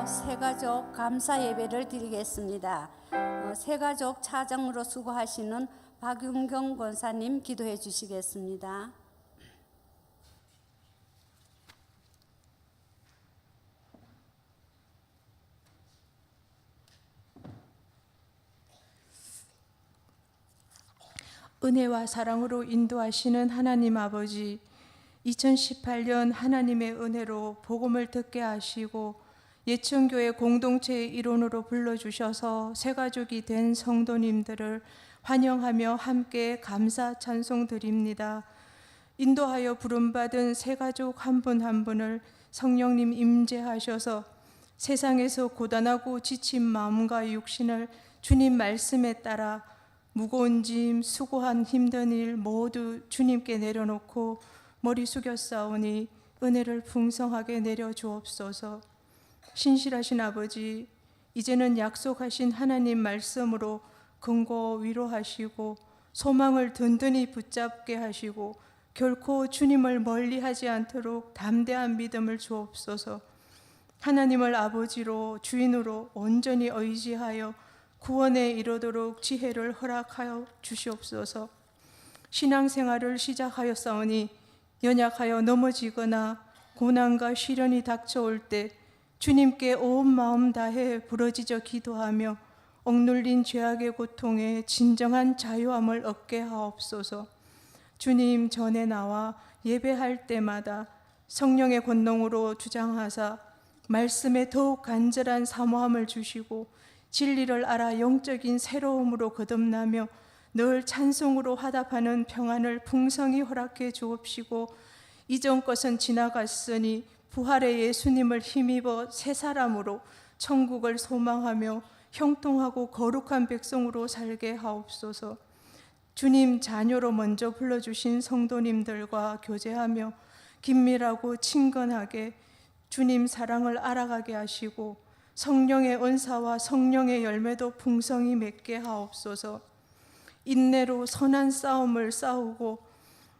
처음으로 새가족 감사 예배를 드리겠습니다. 새가족 차장으로 수고하시는 박윤경 권사님 기도해 주시겠습니다. 은혜와 사랑으로 인도하시는 하나님 아버지, 2018년 하나님의 은혜로 복음을 듣게 하시고 예천교회 공동체의 일원으로 불러주셔서 새가족이 된 성도님들을 환영하며 함께 감사 찬송 드립니다. 인도하여 부름받은 새가족 한 분 한 분을 성령님 임재하셔서 세상에서 고단하고 지친 마음과 육신을 주님 말씀에 따라 무거운 짐, 수고한 힘든 일 모두 주님께 내려놓고 머리 숙여 싸우니 은혜를 풍성하게 내려 주옵소서. 신실하신 아버지, 이제는 약속하신 하나님 말씀으로 근고 위로하시고 소망을 든든히 붙잡게 하시고 결코 주님을 멀리하지 않도록 담대한 믿음을 주옵소서. 하나님을 아버지로 주인으로 온전히 의지하여 구원에 이르도록 지혜를 허락하여 주시옵소서. 신앙생활을 시작하였사오니 연약하여 넘어지거나 고난과 시련이 닥쳐올 때 주님께 온 마음 다해 부르짖어 기도하며 억눌린 죄악의 고통에 진정한 자유함을 얻게 하옵소서. 주님 전에 나와 예배할 때마다 성령의 권능으로 주장하사 말씀에 더욱 간절한 사모함을 주시고 진리를 알아 영적인 새로움으로 거듭나며 늘 찬송으로 화답하는 평안을 풍성히 허락해 주옵시고 이전 것은 지나갔으니 부활의 예수님을 힘입어 새 사람으로 천국을 소망하며 형통하고 거룩한 백성으로 살게 하옵소서. 주님 자녀로 먼저 불러주신 성도님들과 교제하며 긴밀하고 친근하게 주님 사랑을 알아가게 하시고 성령의 은사와 성령의 열매도 풍성히 맺게 하옵소서. 인내로 선한 싸움을 싸우고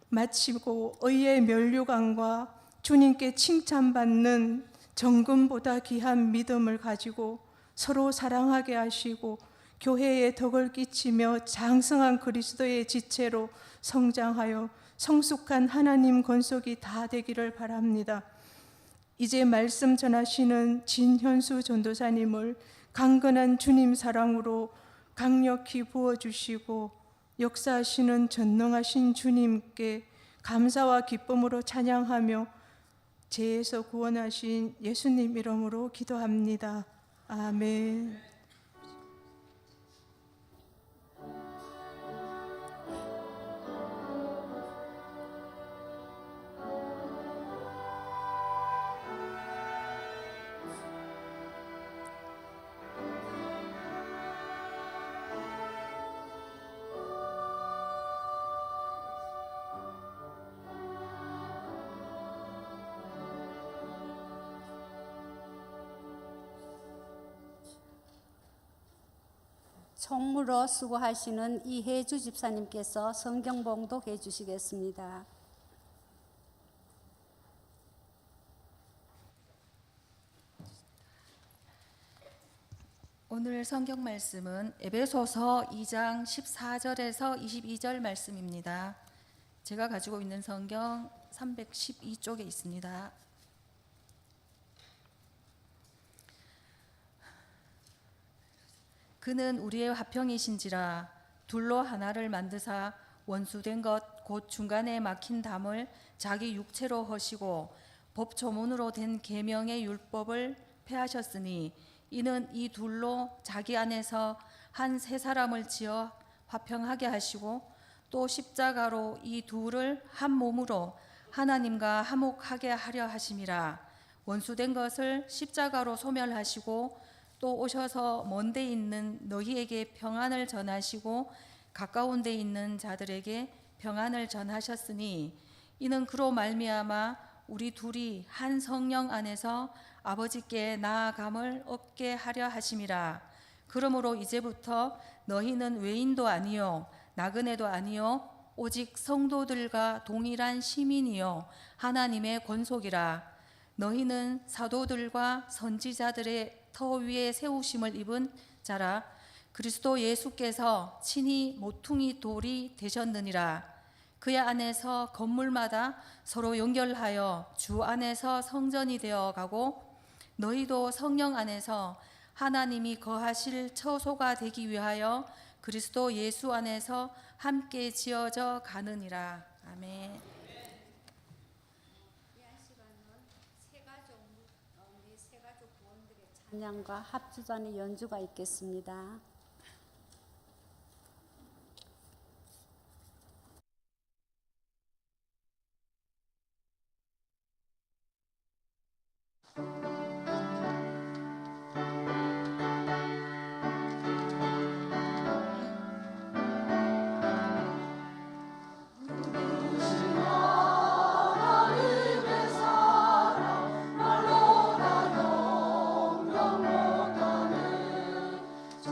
마치고 의의 면류관과 주님께 칭찬받는 정금보다 귀한 믿음을 가지고 서로 사랑하게 하시고 교회에 덕을 끼치며 장성한 그리스도의 지체로 성장하여 성숙한 하나님 권속이 다 되기를 바랍니다. 이제 말씀 전하시는 진현수 전도사님을 강건한 주님 사랑으로 강력히 부어주시고 역사하시는 전능하신 주님께 감사와 기쁨으로 찬양하며 죄에서 구원하신 예수님 이름으로 기도합니다. 아멘. 총무로 수고하시는 이혜주 집사님께서 성경 봉독해 주시겠습니다. 오늘 성경 말씀은 에베소서 2장 14절에서 22절 말씀입니다. 제가 가지고 있는 성경 312쪽에 있습니다. 그는 우리의 화평이신지라 둘로 하나를 만드사 원수된 것 곧 중간에 막힌 담을 자기 육체로 허시고 법조문으로 된 계명의 율법을 폐하셨으니 이는 이 둘로 자기 안에서 한 새 사람을 지어 화평하게 하시고 또 십자가로 이 둘을 한 몸으로 하나님과 화목하게 하려 하심이라. 원수된 것을 십자가로 소멸하시고 또 오셔서 먼 데 있는 너희에게 평안을 전하시고 가까운 데 있는 자들에게 평안을 전하셨으니 이는 그로 말미암아 우리 둘이 한 성령 안에서 아버지께 나아감을 얻게 하려 하심이라. 그러므로 이제부터 너희는 외인도 아니요 나그네도 아니요 오직 성도들과 동일한 시민이요 하나님의 권속이라. 너희는 사도들과 선지자들의 터 위에 세우심을 입은 자라. 그리스도 예수께서 친히 모퉁이 돌이 되셨느니라. 그의 안에서 건물마다 서로 연결하여 주 안에서 성전이 되어 가고 너희도 성령 안에서 하나님이 거하실 처소가 되기 위하여 그리스도 예수 안에서 함께 지어져 가느니라. 아멘. 세가족 구원들의 찬양과 합주단의 연주가 있겠습니다. 저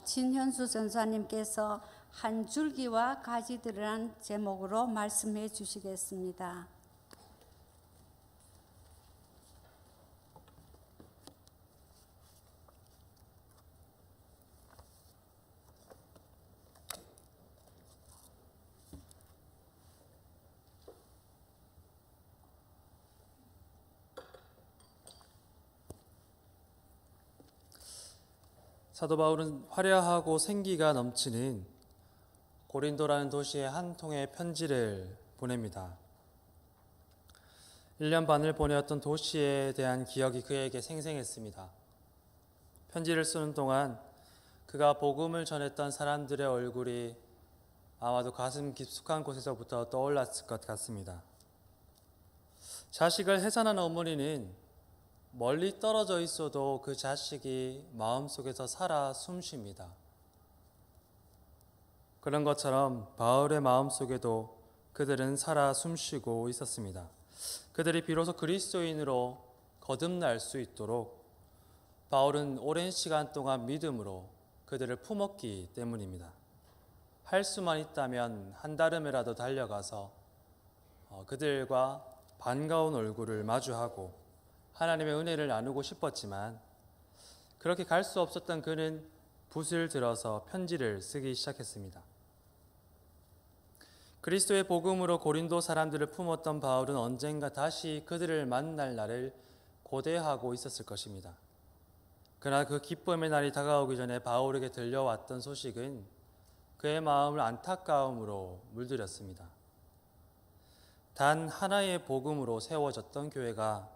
진현수 전사님께서 한 줄기와 가지들이라는 제목으로 말씀해 주시겠습니다. 사도 바울은 화려하고 생기가 넘치는 고린도라는 도시에 한 통의 편지를 보냅니다. 1년 반을 보내었던 도시에 대한 기억이 그에게 생생했습니다. 편지를 쓰는 동안 그가 복음을 전했던 사람들의 얼굴이 아마도 가슴 깊숙한 곳에서부터 떠올랐을 것 같습니다. 자식을 해산한 어머니는 멀리 떨어져 있어도 그 자식이 마음속에서 살아 숨쉽니다. 그런 것처럼 바울의 마음속에도 그들은 살아 숨쉬고 있었습니다. 그들이 비로소 그리스도인으로 거듭날 수 있도록 바울은 오랜 시간 동안 믿음으로 그들을 품었기 때문입니다. 할 수만 있다면 한달음에라도 달려가서 그들과 반가운 얼굴을 마주하고 하나님의 은혜를 나누고 싶었지만 그렇게 갈 수 없었던 그는 붓을 들어서 편지를 쓰기 시작했습니다. 그리스도의 복음으로 고린도 사람들을 품었던 바울은 언젠가 다시 그들을 만날 날을 고대하고 있었을 것입니다. 그러나 그 기쁨의 날이 다가오기 전에 바울에게 들려왔던 소식은 그의 마음을 안타까움으로 물들였습니다. 단 하나의 복음으로 세워졌던 교회가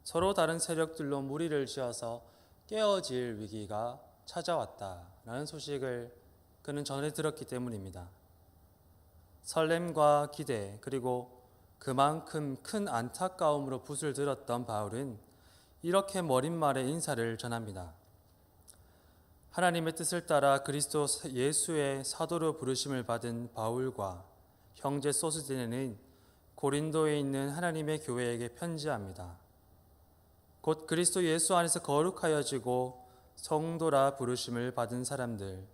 서로 다른 세력들로 무리를 지어서 깨어질 위기가 찾아왔다라는 소식을 그는 전해 들었기 때문입니다. 설렘과 기대 그리고 그만큼 큰 안타까움으로 붓을 들었던 바울은 이렇게 머린 말에 인사를 전합니다. 하나님의 뜻을 따라 그리스도 예수의 사도로 부르심을 받은 바울과 형제 소스데네는 고린도에 있는 하나님의 교회에게 편지합니다. 곧 그리스도 예수 안에서 거룩하여지고 성도라 부르심을 받은 사람들,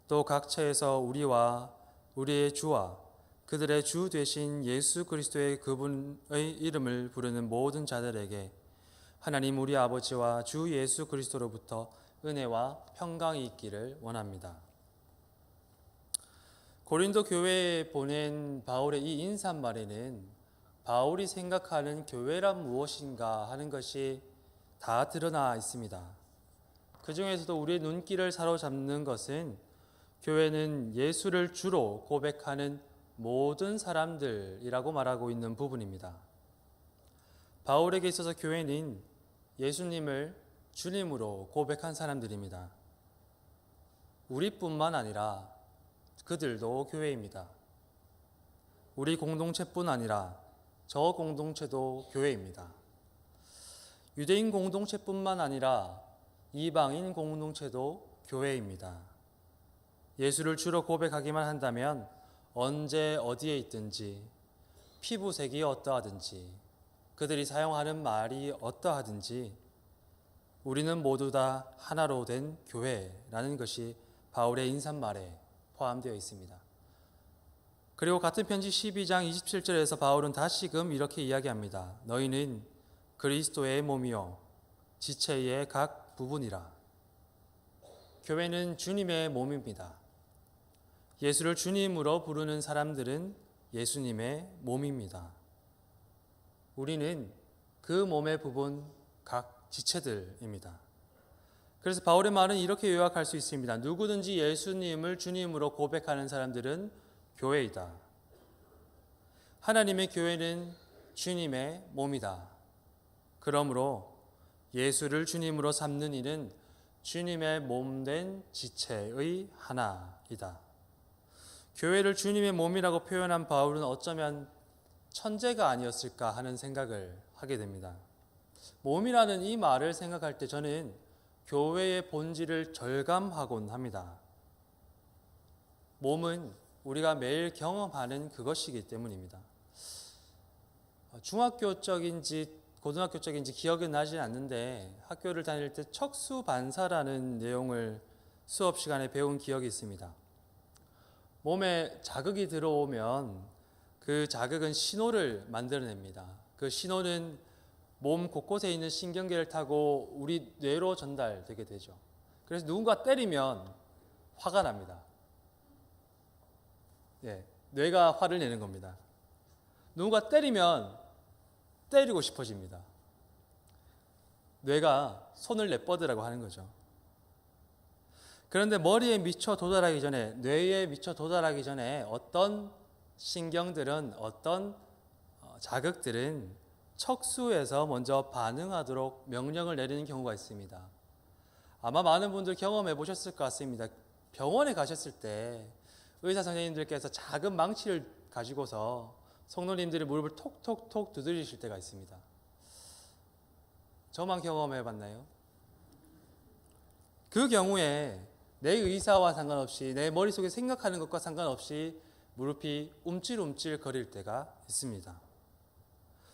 또 각처에서 우리와 우리의 주와 그들의 주 되신 예수 그리스도의 그분의 이름을 부르는 모든 자들에게 하나님 우리 아버지와 주 예수 그리스도로부터 은혜와 평강이 있기를 원합니다. 고린도 교회에 보낸 바울의 이 인사말에는 바울이 생각하는 교회란 무엇인가 하는 것이 다 드러나 있습니다. 그 중에서도 우리의 눈길을 사로잡는 것은 교회는 예수를 주로 고백하는 모든 사람들이라고 말하고 있는 부분입니다. 바울에게 있어서 교회는 예수님을 주님으로 고백한 사람들입니다. 우리뿐만 아니라 그들도 교회입니다. 우리 공동체뿐 아니라 저 공동체도 교회입니다. 유대인 공동체뿐만 아니라 이방인 공동체도 교회입니다. 예수를 주로 고백하기만 한다면 언제 어디에 있든지 피부색이 어떠하든지 그들이 사용하는 말이 어떠하든지 우리는 모두 다 하나로 된 교회라는 것이 바울의 인사말에 포함되어 있습니다. 그리고 같은 편지 12장 27절에서 바울은 다시금 이렇게 이야기합니다. 너희는 그리스도의 몸이요 지체의 각 부분이라. 교회는 주님의 몸입니다. 예수를 주님으로 부르는 사람들은 예수님의 몸입니다. 우리는 그 몸의 부분 각 지체들입니다. 그래서 바울의 말은 이렇게 요약할 수 있습니다. 누구든지 예수님을 주님으로 고백하는 사람들은 교회이다. 하나님의 교회는 주님의 몸이다. 그러므로 예수를 주님으로 삼는 이는 주님의 몸된 지체의 하나이다. 교회를 주님의 몸이라고 표현한 바울은 어쩌면 천재가 아니었을까 하는 생각을 하게 됩니다. 몸이라는 이 말을 생각할 때 저는 교회의 본질을 절감하곤 합니다. 몸은 우리가 매일 경험하는 그것이기 때문입니다. 중학교 쪽인지 고등학교 쪽인지 기억은 나지 않는데 학교를 다닐 때 척수반사라는 내용을 수업 시간에 배운 기억이 있습니다. 몸에 자극이 들어오면 그 자극은 신호를 만들어냅니다. 그 신호는 몸 곳곳에 있는 신경계를 타고 우리 뇌로 전달되게 되죠. 그래서 누군가 때리면 화가 납니다. 뇌가 화를 내는 겁니다. 누군가 때리면 때리고 싶어집니다. 뇌가 손을 내뻗으라고 하는 거죠. 그런데 머리에 미쳐 도달하기 전에, 뇌에 미쳐 도달하기 전에 어떤 신경들은, 어떤 자극들은 척수에서 먼저 반응하도록 명령을 내리는 경우가 있습니다. 아마 많은 분들 경험해 보셨을 것 같습니다. 병원에 가셨을 때 의사 선생님들께서 작은 망치를 가지고서 성도님들의 무릎을 톡톡톡 두드리실 때가 있습니다. 저만 경험해 봤나요? 그 경우에 내 의사와 상관없이, 내 머릿속에 생각하는 것과 상관없이 무릎이 움찔움찔 거릴 때가 있습니다.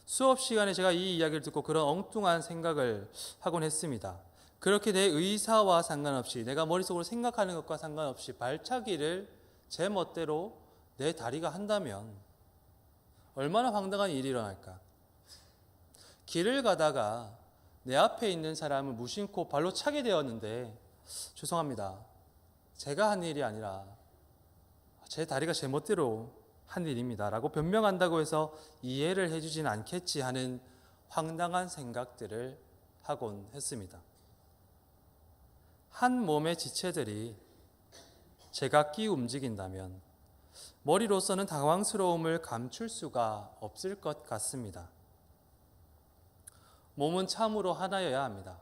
수업 시간에 제가 이 이야기를 듣고 그런 엉뚱한 생각을 하곤 했습니다. 그렇게 내 의사와 상관없이, 내가 머릿속으로 생각하는 것과 상관없이 발차기를 제 멋대로 내 다리가 한다면 얼마나 황당한 일이 일어날까? 길을 가다가 내 앞에 있는 사람을 무심코 발로 차게 되었는데, 죄송합니다, 제가 한 일이 아니라 제 다리가 제 멋대로 한 일입니다 라고 변명한다고 해서 이해를 해주진 않겠지 하는 황당한 생각들을 하곤 했습니다. 한 몸의 지체들이 제각기 움직인다면 머리로서는 당황스러움을 감출 수가 없을 것 같습니다. 몸은 참으로 하나여야 합니다.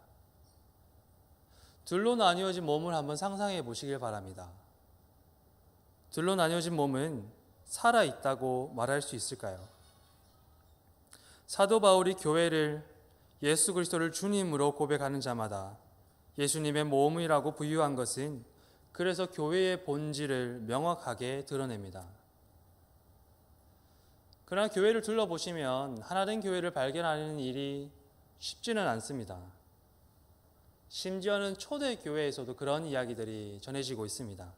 둘로 나뉘어진 몸을 한번 상상해 보시길 바랍니다. 둘로 나뉘어진 몸은 살아있다고 말할 수 있을까요? 사도 바울이 교회를 예수 그리스도를 주님으로 고백하는 자마다 예수님의 몸이라고 부유한 것은 그래서 교회의 본질을 명확하게 드러냅니다. 그러나 교회를 둘러보시면 하나된 교회를 발견하는 일이 쉽지는 않습니다. 심지어는 초대교회에서도 그런 이야기들이 전해지고 있습니다.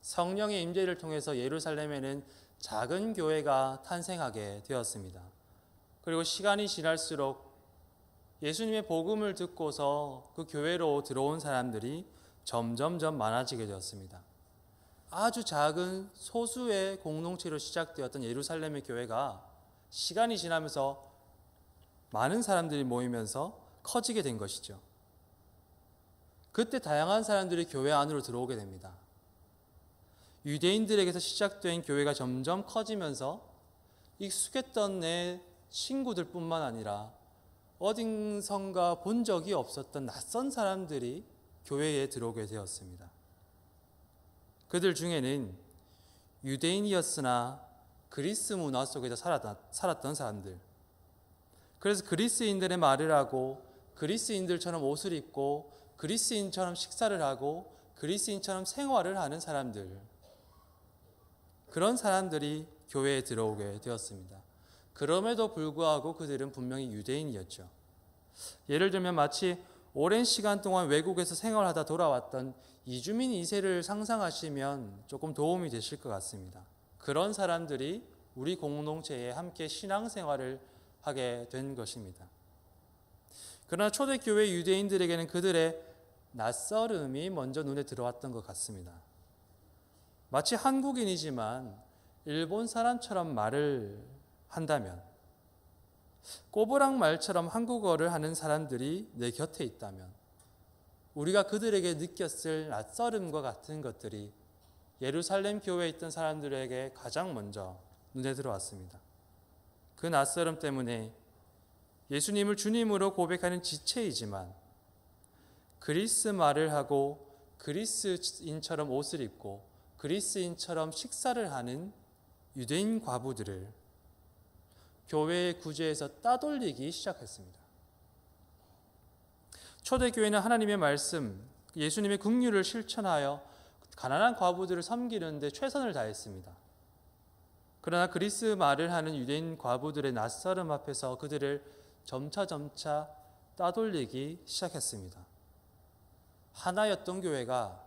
성령의 임재를 통해서 예루살렘에는 작은 교회가 탄생하게 되었습니다. 그리고 시간이 지날수록 예수님의 복음을 듣고서 그 교회로 들어온 사람들이 점점점 많아지게 되었습니다. 아주 작은 소수의 공동체로 시작되었던 예루살렘의 교회가 시간이 지나면서 많은 사람들이 모이면서 커지게 된 것이죠. 그때 다양한 사람들이 교회 안으로 들어오게 됩니다. 유대인들에게서 시작된 교회가 점점 커지면서 익숙했던 내 친구들뿐만 아니라 어딘선가 본 적이 없었던 낯선 사람들이 교회에 들어오게 되었습니다. 그들 중에는 유대인이었으나 그리스 문화 속에서 살았던 사람들, 그래서 그리스인들의 말을 하고 그리스인들처럼 옷을 입고 그리스인처럼 식사를 하고 그리스인처럼 생활을 하는 사람들, 그런 사람들이 교회에 들어오게 되었습니다. 그럼에도 불구하고 그들은 분명히 유대인이었죠. 예를 들면 마치 오랜 시간 동안 외국에서 생활하다 돌아왔던 이주민 2세를 상상하시면 조금 도움이 되실 것 같습니다. 그런 사람들이 우리 공동체에 함께 신앙생활을 하게 된 것입니다. 그러나 초대교회 유대인들에게는 그들의 낯설음이 먼저 눈에 들어왔던 것 같습니다. 마치 한국인이지만 일본 사람처럼 말을 한다면, 꼬부랑 말처럼 한국어를 하는 사람들이 내 곁에 있다면 우리가 그들에게 느꼈을 낯설음과 같은 것들이 예루살렘 교회에 있던 사람들에게 가장 먼저 눈에 들어왔습니다. 그 낯설음 때문에 예수님을 주님으로 고백하는 지체이지만 그리스 말을 하고 그리스인처럼 옷을 입고 그리스인처럼 식사를 하는 유대인 과부들을 교회의 구제에서 따돌리기 시작했습니다. 초대교회는 하나님의 말씀, 예수님의 긍휼을 실천하여 가난한 과부들을 섬기는 데 최선을 다했습니다. 그러나 그리스 말을 하는 유대인 과부들의 낯설음 앞에서 그들을 점차 따돌리기 시작했습니다. 하나였던 교회가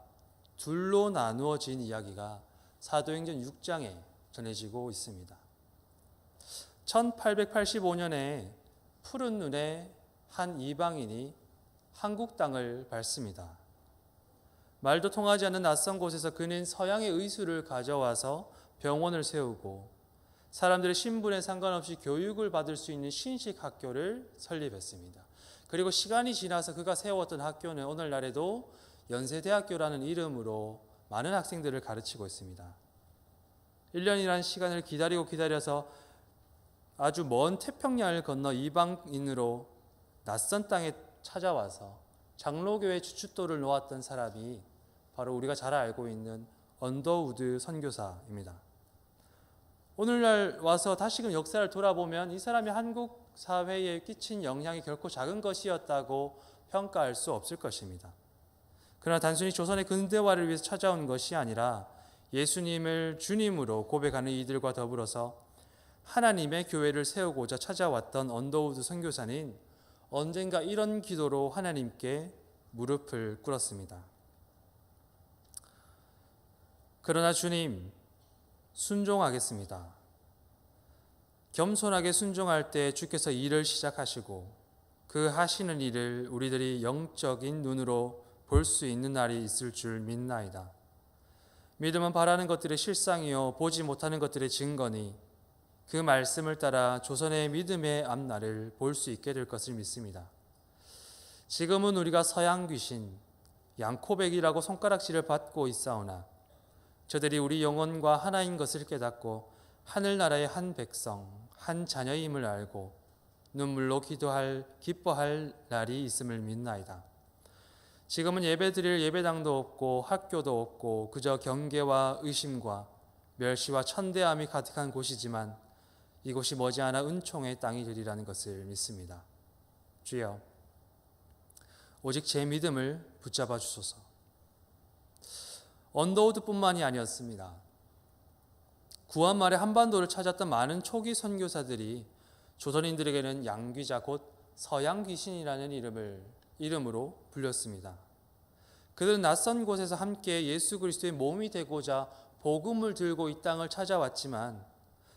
둘로 나누어진 이야기가 사도행전 6장에 전해지고 있습니다. 1885년에 푸른 눈의 한 이방인이 한국 땅을 밟습니다. 말도 통하지 않는 낯선 곳에서 그는 서양의 의술을 가져와서 병원을 세우고 사람들의 신분에 상관없이 교육을 받을 수 있는 신식 학교를 설립했습니다. 그리고 시간이 지나서 그가 세웠던 학교는 오늘날에도 연세대학교라는 이름으로 많은 학생들을 가르치고 있습니다. 1년이라는 시간을 기다려서 아주 먼 태평양을 건너 이방인으로 낯선 땅에 찾아와서 장로교회 주춧돌을 놓았던 사람이 바로 우리가 잘 알고 있는 언더우드 선교사입니다. 오늘날 와서 다시금 역사를 돌아보면 이 사람이 한국 사회에 끼친 영향이 결코 작은 것이었다고 평가할 수 없을 것입니다. 그러나 단순히 조선의 근대화를 위해서 찾아온 것이 아니라 예수님을 주님으로 고백하는 이들과 더불어서 하나님의 교회를 세우고자 찾아왔던 언더우드 선교사는 언젠가 이런 기도로 하나님께 무릎을 꿇었습니다. 그러나 주님, 순종하겠습니다. 겸손하게 순종할 때 주께서 일을 시작하시고 그 하시는 일을 우리들이 영적인 눈으로 볼 수 있는 날이 있을 줄 믿나이다. 믿음은 바라는 것들의 실상이요 보지 못하는 것들의 증거니 그 말씀을 따라 조선의 믿음의 앞날을 볼 수 있게 될 것을 믿습니다. 지금은 우리가 서양 귀신, 양코백이라고 손가락질을 받고 있사오나 저들이 우리 영혼과 하나인 것을 깨닫고 하늘나라의 한 백성, 한 자녀임을 알고 눈물로 기뻐할 날이 있음을 믿나이다. 지금은 예배드릴 예배당도 없고 학교도 없고 그저 경계와 의심과 멸시와 천대함이 가득한 곳이지만 이곳이 머지않아 은총의 땅이 되리라는 것을 믿습니다. 주여, 오직 제 믿음을 붙잡아 주소서. 언더우드뿐만이 아니었습니다. 구한 말에 한반도를 찾았던 많은 초기 선교사들이 조선인들에게는 양귀자 곧 서양 귀신이라는 이름으로 불렸습니다. 그들은 낯선 곳에서 함께 예수 그리스도의 몸이 되고자 복음을 들고 이 땅을 찾아왔지만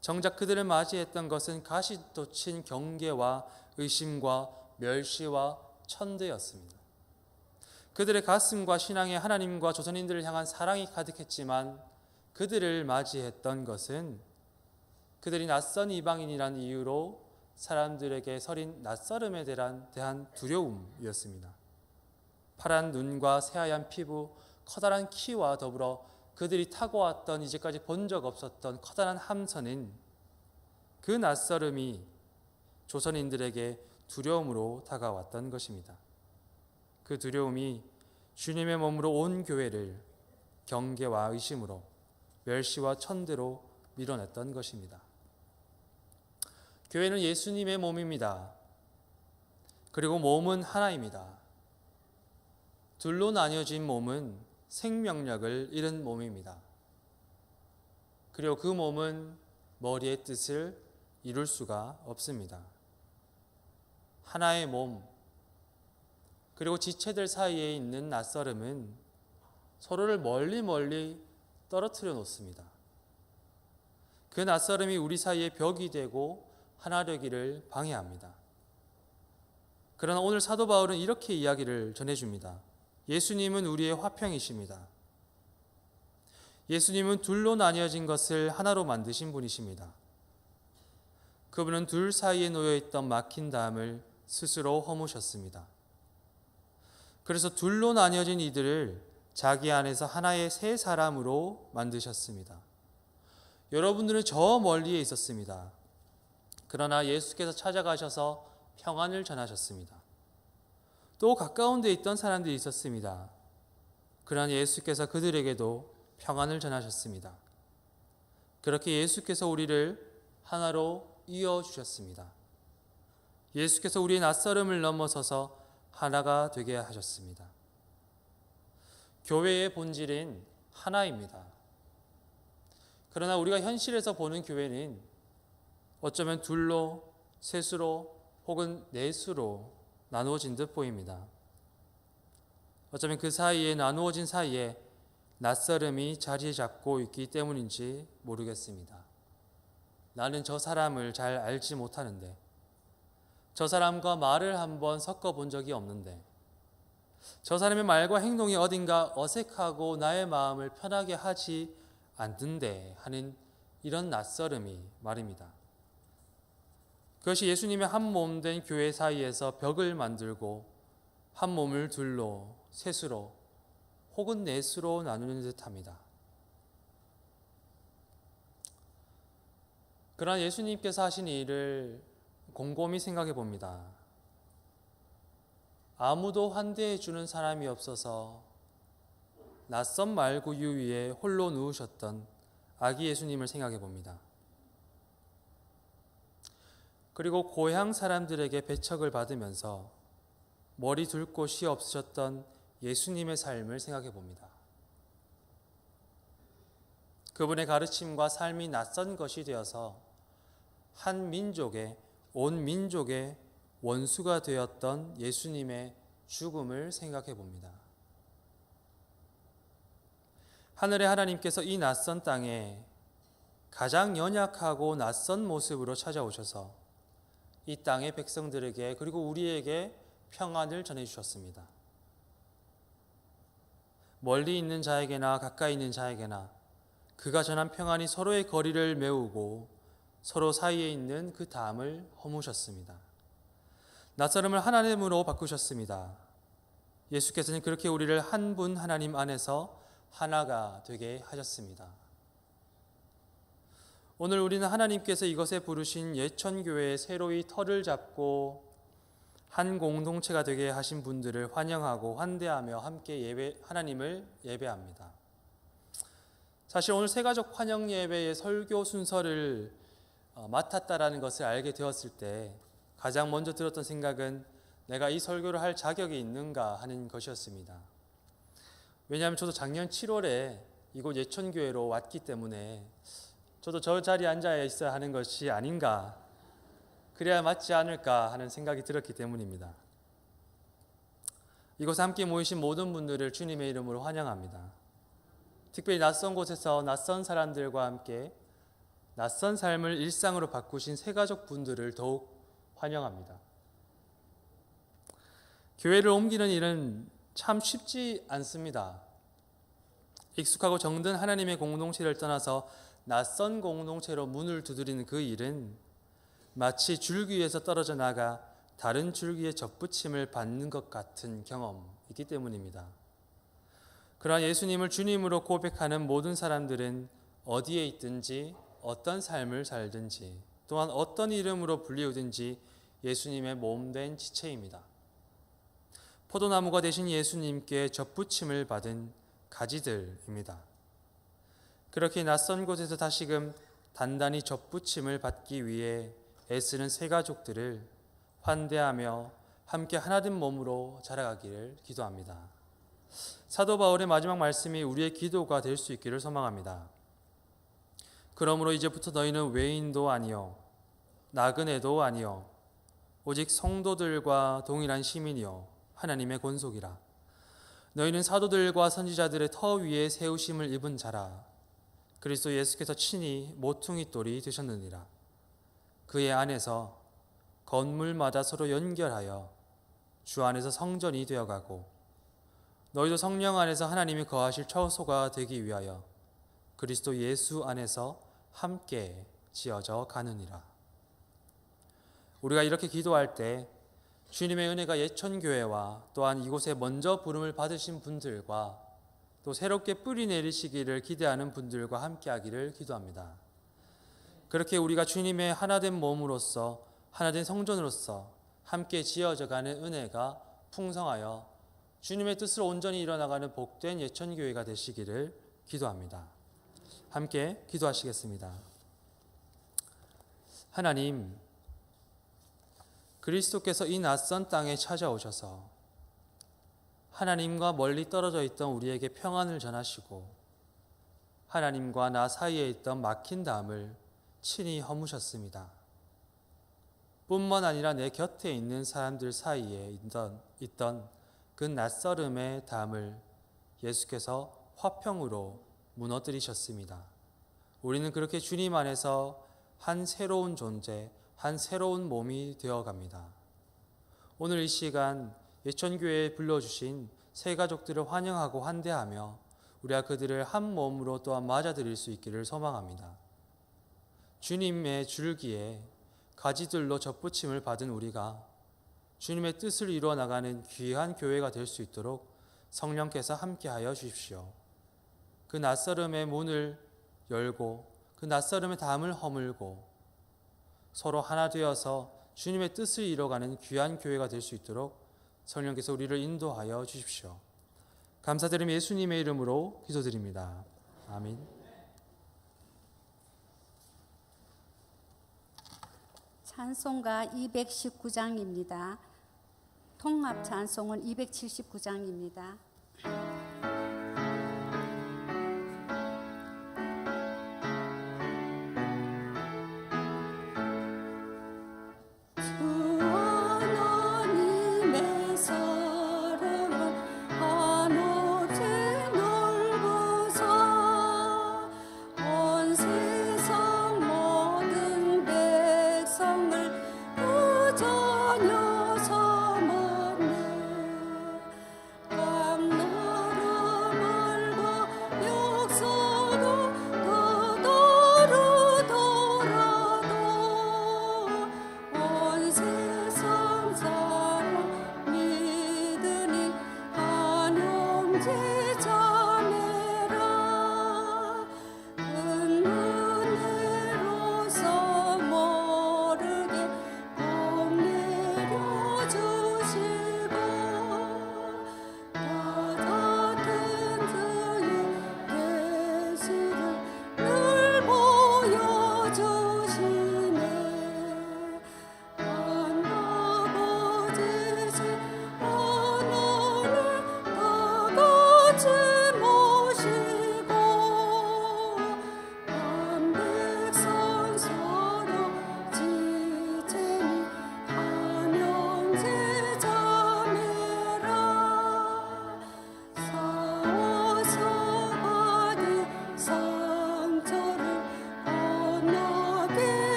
정작 그들을 맞이했던 것은 가시돋친 경계와 의심과 멸시와 천대였습니다. 그들의 가슴과 신앙에 하나님과 조선인들을 향한 사랑이 가득했지만 그들을 맞이했던 것은 그들이 낯선 이방인이라는 이유로 사람들에게 서린 낯설음에 대한 두려움이었습니다. 파란 눈과 새하얀 피부, 커다란 키와 더불어 그들이 타고 왔던 이제까지 본 적 없었던 커다란 함선은 그 낯설음이 조선인들에게 두려움으로 다가왔던 것입니다. 그 두려움이 주님의 몸으로 온 교회를 경계와 의심으로 멸시와 천대로 밀어냈던 것입니다. 교회는 예수님의 몸입니다. 그리고 몸은 하나입니다. 둘로 나뉘어진 몸은 생명력을 잃은 몸입니다. 그리고 그 몸은 머리의 뜻을 이룰 수가 없습니다. 하나의 몸, 그리고 지체들 사이에 있는 낯설음은 서로를 멀리 떨어뜨려 놓습니다. 그 낯설음이 우리 사이에 벽이 되고 하나 되기를 방해합니다. 그러나 오늘 사도 바울은 이렇게 이야기를 전해줍니다. 예수님은 우리의 화평이십니다. 예수님은 둘로 나뉘어진 것을 하나로 만드신 분이십니다. 그분은 둘 사이에 놓여있던 막힌 담을 스스로 허무셨습니다. 그래서 둘로 나뉘어진 이들을 자기 안에서 하나의 새 사람으로 만드셨습니다. 여러분들은 저 멀리에 있었습니다. 그러나 예수께서 찾아가셔서 평안을 전하셨습니다. 또 가까운 데 있던 사람들이 있었습니다. 그러나 예수께서 그들에게도 평안을 전하셨습니다. 그렇게 예수께서 우리를 하나로 이어주셨습니다. 예수께서 우리의 낯설음을 넘어서서 하나가 되게 하셨습니다. 교회의 본질은 하나입니다. 그러나 우리가 현실에서 보는 교회는 어쩌면 둘로, 셋으로 혹은 넷으로 나누어진 듯 보입니다. 어쩌면 그 사이에 나누어진 사이에 낯설음이 자리 잡고 있기 때문인지 모르겠습니다. 나는 저 사람을 잘 알지 못하는데, 저 사람과 말을 한번 섞어본 적이 없는데, 저 사람의 말과 행동이 어딘가 어색하고 나의 마음을 편하게 하지 않는데 하는 이런 낯설음이 말입니다. 그것이 예수님의 한 몸 된 교회 사이에서 벽을 만들고 한 몸을 둘로, 셋으로 혹은 넷으로 나누는 듯합니다. 그러나 예수님께서 하신 일을 곰곰이 생각해 봅니다. 아무도 환대해 주는 사람이 없어서 낯선 말구유 위에 홀로 누우셨던 아기 예수님을 생각해 봅니다. 그리고 고향 사람들에게 배척을 받으면서 머리 둘 곳이 없으셨던 예수님의 삶을 생각해 봅니다. 그분의 가르침과 삶이 낯선 것이 되어서 한 민족의, 온 민족의 원수가 되었던 예수님의 죽음을 생각해 봅니다. 하늘의 하나님께서 이 낯선 땅에 가장 연약하고 낯선 모습으로 찾아오셔서 이 땅의 백성들에게 그리고 우리에게 평안을 전해주셨습니다. 멀리 있는 자에게나 가까이 있는 자에게나 그가 전한 평안이 서로의 거리를 메우고 서로 사이에 있는 그 담을 허무셨습니다. 낯설음을 하나님으로 바꾸셨습니다. 예수께서는 그렇게 우리를 한 분 하나님 안에서 하나가 되게 하셨습니다. 오늘 우리는 하나님께서 이것에 부르신 예천교회의 새로이 터를 잡고 한 공동체가 되게 하신 분들을 환영하고 환대하며 함께 하나님을 예배합니다. 사실 오늘 새가족 환영 예배의 설교 순서를 맡았다라는 것을 알게 되었을 때 가장 먼저 들었던 생각은 내가 이 설교를 할 자격이 있는가 하는 것이었습니다. 왜냐하면 저도 작년 7월에 이곳 예천교회로 왔기 때문에 저도 저 자리에 앉아 있어야 하는 것이 아닌가, 그래야 맞지 않을까 하는 생각이 들었기 때문입니다. 이곳에 함께 모이신 모든 분들을 주님의 이름으로 환영합니다. 특별히 낯선 곳에서 낯선 사람들과 함께 낯선 삶을 일상으로 바꾸신 새가족 분들을 더욱 환영합니다. 교회를 옮기는 일은 참 쉽지 않습니다. 익숙하고 정든 하나님의 공동체를 떠나서 낯선 공동체로 문을 두드리는 그 일은 마치 줄기에서 떨어져 나가 다른 줄기에 접붙임을 받는 것 같은 경험이기 때문입니다. 그러나 예수님을 주님으로 고백하는 모든 사람들은 어디에 있든지 어떤 삶을 살든지 또한 어떤 이름으로 불리우든지 예수님의 몸된 지체입니다. 포도나무가 되신 예수님께 접붙임을 받은 가지들입니다. 그렇게 낯선 곳에서 다시금 단단히 접붙임을 받기 위해 애쓰는 새가족들을 환대하며 함께 하나된 몸으로 자라가기를 기도합니다. 사도 바울의 마지막 말씀이 우리의 기도가 될 수 있기를 소망합니다. 그러므로 이제부터 너희는 외인도 아니요 나그네도 아니요 오직 성도들과 동일한 시민이요 하나님의 권속이라. 너희는 사도들과 선지자들의 터 위에 세우심을 입은 자라. 그리스도 예수께서 친히 모퉁이 돌이 되셨느니라. 그의 안에서 건물마다 서로 연결하여 주 안에서 성전이 되어가고 너희도 성령 안에서 하나님이 거하실 처소가 되기 위하여 그리스도 예수 안에서 함께 지어져 가느니라. 우리가 이렇게 기도할 때 주님의 은혜가 예천교회와 또한 이곳에 먼저 부름을 받으신 분들과 또 새롭게 뿌리 내리시기를 기대하는 분들과 함께하기를 기도합니다. 그렇게 우리가 주님의 하나된 몸으로서 하나된 성전으로서 함께 지어져가는 은혜가 풍성하여 주님의 뜻을 온전히 이뤄나가는 복된 예천교회가 되시기를 기도합니다. 함께 기도하시겠습니다. 하나님, 그리스도께서 이 낯선 땅에 찾아오셔서 하나님과 멀리 떨어져 있던 우리에게 평안을 전하시고 하나님과 나 사이에 있던 막힌 담을 친히 허무셨습니다. 뿐만 아니라 내 곁에 있는 사람들 사이에 있던 그 낯설음의 담을 예수께서 화평으로 무너뜨리셨습니다. 우리는 그렇게 주님 안에서 한 새로운 존재, 한 새로운 몸이 되어갑니다. 오늘 이 시간 예천교회에 불러주신 새 가족들을 환영하고 환대하며 우리가 그들을 한 몸으로 또한 맞아들일 수 있기를 소망합니다. 주님의 줄기에 가지들로 접붙임을 받은 우리가 주님의 뜻을 이루어 나가는 귀한 교회가 될 수 있도록 성령께서 함께하여 주십시오. 그 낯설음의 문을 열고 그 낯설음의 담을 허물고 서로 하나 되어서 주님의 뜻을 이뤄가는 귀한 교회가 될 수 있도록 성령께서 우리를 인도하여 주십시오. 감사드리며 예수님의 이름으로 기도드립니다. 아멘. 찬송가 219장입니다. 통합 찬송은 279장입니다.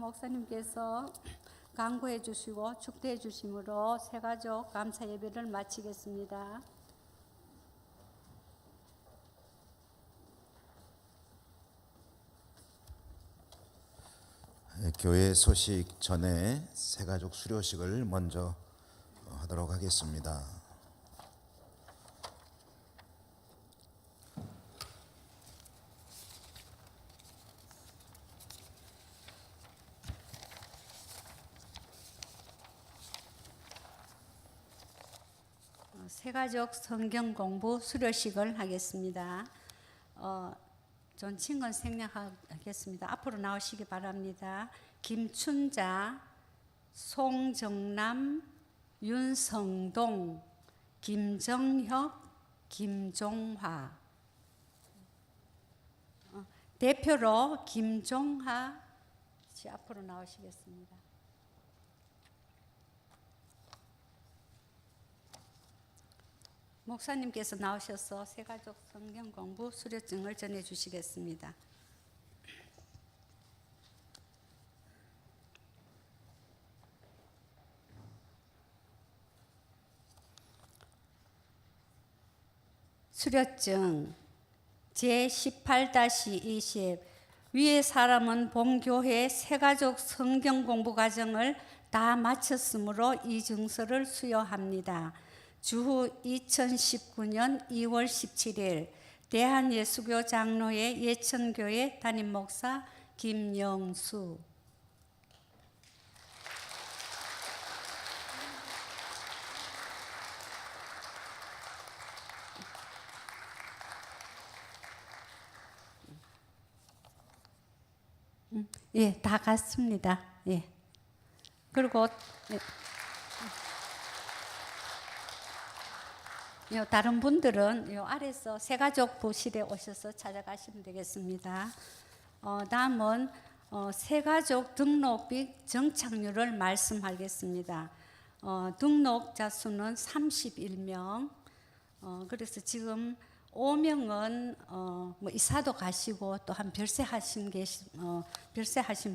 목사님께서 강구해 주시고 축도해 주심으로 새가족 감사 예배를 마치겠습니다. 교회 소식 전에 새가족 수료식을 먼저 하도록 하겠습니다. 새가족 성경 공부 수료식을 하겠습니다. 전 친건 생략하겠습니다. 앞으로 나오시기 바랍니다. 김춘자, 송정남, 윤성동, 김정혁, 김종화. 대표로 김종하 씨 앞으로 나오시겠습니다. 목사님께서 나오셔서 새가족 성경 공부 수료증을 전해 주시겠습니다. 수료증 제18-20 위의 사람은 본교회 새가족 성경 공부 과정을 다 마쳤으므로 이 증서를 수여합니다. 주후 2019년 2월 17일 대한예수교 장로회 예천교회 담임 목사 김영수. 예, 다 갔습니다. 예. 그리고 다른 분들은 요 아래서 새가족 부실에 오셔서 찾아가시면 되겠습니다. 다음은 새가족 등록비 정착률을 말씀하겠습니다. 등록자 수는 31명. 그래서 지금 5명은 뭐 이사도 가시고 또 한 별세하신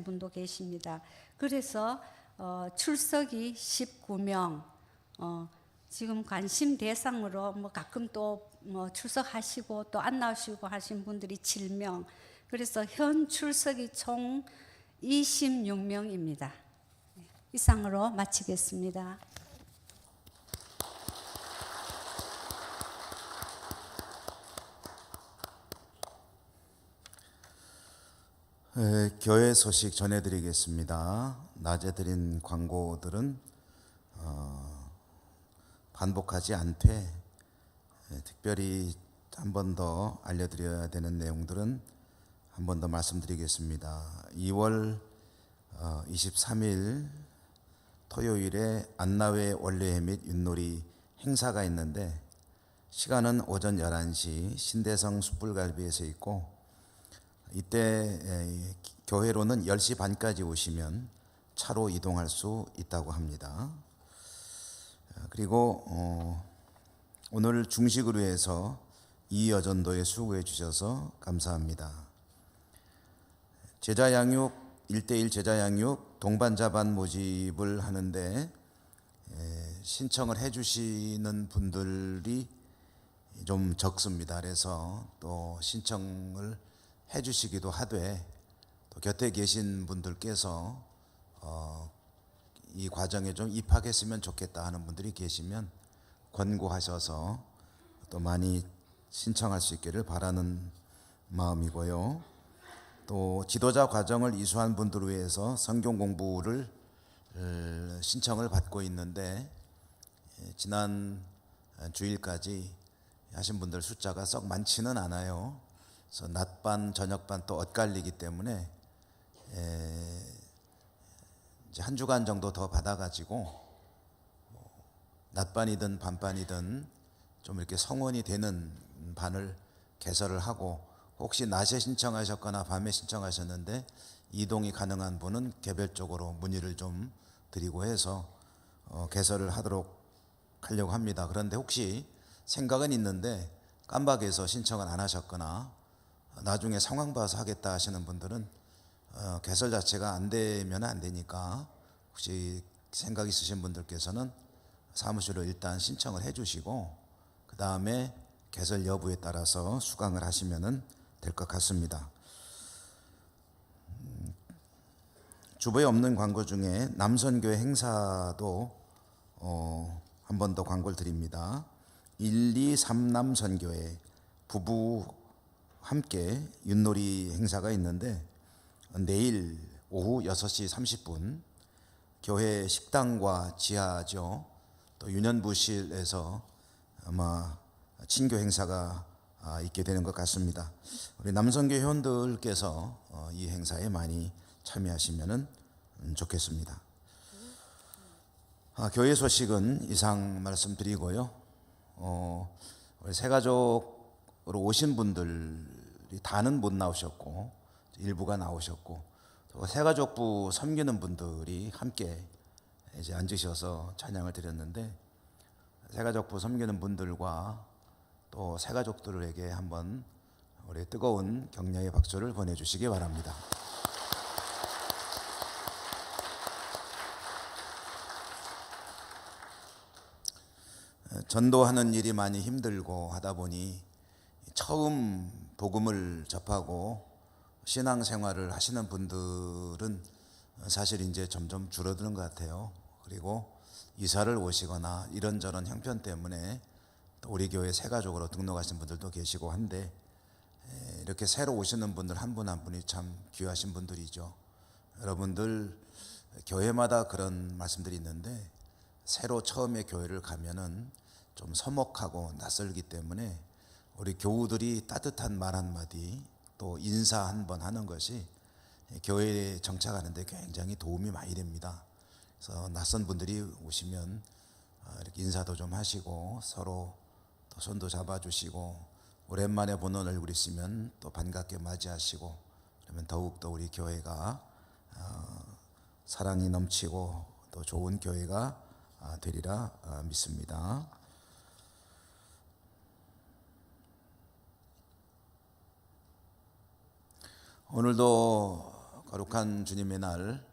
분도 계십니다. 그래서 출석이 19명. 지금 관심 대상으로 뭐 가끔 또 뭐 출석하시고 또 안 나오시고 하신 분들이 7명. 그래서 현 출석이 총 26명입니다. 이상으로 마치겠습니다. 교회 소식 전해드리겠습니다. 낮에 드린 광고들은 반복하지 않되 특별히 한 번 더 알려드려야 되는 내용들은 한 번 더 말씀드리겠습니다. 2월 23일 토요일에 안나회 원례회 및 윷놀이 행사가 있는데 시간은 오전 11시 신대성 숯불갈비에서 있고 이때 교회로는 10시 반까지 오시면 차로 이동할 수 있다고 합니다. 그리고 오늘 중식을 위해서 이여전도에 수고해 주셔서 감사합니다. 제자 양육 1대1 제자 양육 동반자반 모집을 하는데 신청을 해 주시는 분들이 좀 적습니다. 그래서 또 신청을 해 주시기도 하되 또 곁에 계신 분들께서 이 과정에 좀 입학했으면 좋겠다 하는 분들이 계시면 권고하셔서 또 많이 신청할 수 있기를 바라는 마음이고요. 또 지도자 과정을 이수한 분들을 위해서 성경 공부를 신청을 받고 있는데 지난 주일까지 하신 분들 숫자가 썩 많지는 않아요. 그래서 낮반, 저녁반 또 엇갈리기 때문에 이제 한 주간 정도 더 받아가지고 낮반이든 밤반이든 좀 이렇게 성원이 되는 반을 개설을 하고 혹시 낮에 신청하셨거나 밤에 신청하셨는데 이동이 가능한 분은 개별적으로 문의를 좀 드리고 해서 개설을 하도록 하려고 합니다. 그런데 혹시 생각은 있는데 깜박해서 신청을 안 하셨거나 나중에 상황 봐서 하겠다 하시는 분들은 개설 자체가 안 되면 안 되니까 혹시 생각 있으신 분들께서는 사무실로 일단 신청을 해 주시고 그 다음에 개설 여부에 따라서 수강을 하시면 될 것 같습니다. 주보에 없는 광고 중에 남선교회 행사도 한 번 더 광고를 드립니다. 123 선교회 부부 함께 윷놀이 행사가 있는데 내일 오후 6시 30분 교회 식당과 지하죠. 또 유년부실에서 아마 친교 행사가 있게 되는 것 같습니다. 우리 남선교 회원들께서 이 행사에 많이 참여하시면 좋겠습니다. 교회 소식은 이상 말씀드리고요. 우리 새가족으로 오신 분들이 다는 못 나오셨고 일부가 나오셨고 또 새가족부 섬기는 분들이 함께 이제 앉으셔서 찬양을 드렸는데 새가족부 섬기는 분들과 또 새가족들에게 한번 우리 뜨거운 격려의 박수를 보내주시기 바랍니다. 전도하는 일이 많이 힘들고 하다 보니 처음 복음을 접하고 신앙생활을 하시는 분들은 사실 이제 점점 줄어드는 것 같아요. 그리고 이사를 오시거나 이런저런 형편 때문에 또 우리 교회 새가족으로 등록하신 분들도 계시고 한데, 이렇게 새로 오시는 분들 한 분 한 분이 참 귀하신 분들이죠. 여러분들 교회마다 그런 말씀들이 있는데, 새로 처음에 교회를 가면은 좀 서먹하고 낯설기 때문에 우리 교우들이 따뜻한 말 한마디 또 인사 한번 하는 것이 교회에 정착하는데 굉장히 도움이 많이 됩니다. 그래서 낯선 분들이 오시면 이렇게 인사도 좀 하시고 서로 또 손도 잡아주시고, 오랜만에 보는 얼굴 있으면 또 반갑게 맞이하시고, 그러면 더욱더 우리 교회가 사랑이 넘치고 또 좋은 교회가 되리라 믿습니다. 오늘도 거룩한 주님의 날,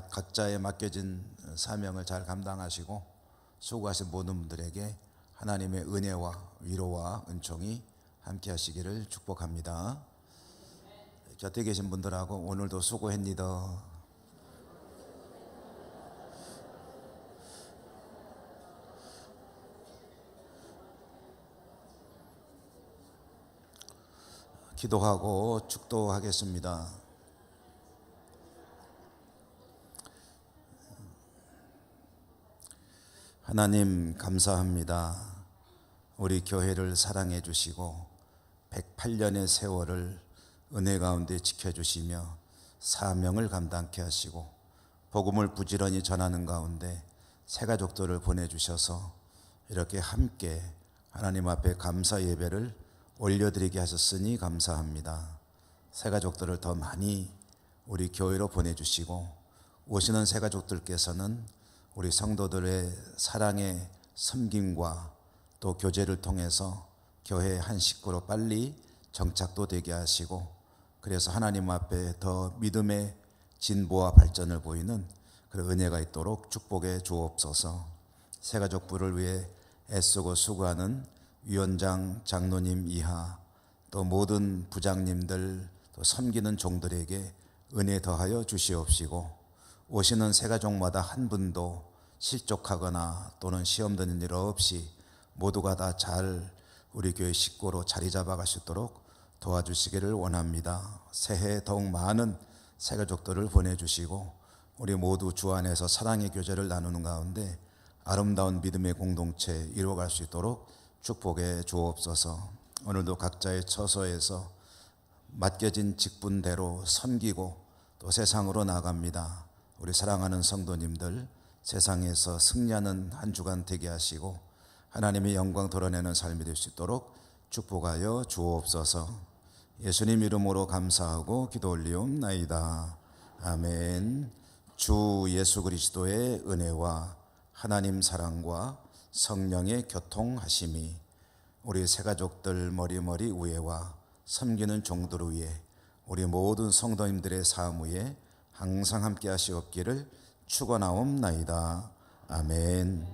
각자의 맡겨진 사명을 잘 감당하시고 수고하신 모든 분들에게 하나님의 은혜와 위로와 은총이 함께 하시기를 축복합니다. 곁에 계신 분들하고 오늘도 수고했니다. 기도하고 축도하겠습니다. 하나님 감사합니다. 우리 교회를 사랑해 주시고 108년의 세월을 은혜 가운데 지켜주시며 사명을 감당케 하시고 복음을 부지런히 전하는 가운데 새가족들을 보내주셔서 이렇게 함께 하나님 앞에 감사 예배를 올려드리게 하셨으니 감사합니다. 새가족들을 더 많이 우리 교회로 보내주시고 오시는 새가족들께서는 우리 성도들의 사랑의 섬김과 또 교제를 통해서 교회의 한 식구로 빨리 정착도 되게 하시고, 그래서 하나님 앞에 더 믿음의 진보와 발전을 보이는 그런 은혜가 있도록 축복해 주옵소서. 새가족부를 위해 애쓰고 수고하는 위원장, 장로님 이하 또 모든 부장님들 또 섬기는 종들에게 은혜 더하여 주시옵시고, 오시는 새가족마다 한 분도 실족하거나 또는 시험 드는 일 없이 모두가 다 잘 우리 교회 식구로 자리 잡아갈 수 있도록 도와주시기를 원합니다. 새해 더욱 많은 새가족들을 보내주시고 우리 모두 주 안에서 사랑의 교제를 나누는 가운데 아름다운 믿음의 공동체 이루어갈 수 있도록 축복해 주옵소서. 오늘도 각자의 처소에서 맡겨진 직분대로 섬기고 또 세상으로 나갑니다. 우리 사랑하는 성도님들 세상에서 승리하는 한 주간 되게 하시고 하나님의 영광 드러내는 삶이 될 수 있도록 축복하여 주옵소서. 예수님 이름으로 감사하고 기도 올리옵나이다. 아멘. 주 예수 그리스도의 은혜와 하나님 사랑과 성령의 교통하심이 우리 새가족들 머리머리 위에와 섬기는 종들 위에 우리 모든 성도님들의 삶 위에 항상 함께 하시옵기를 축원하옵나이다. 아멘.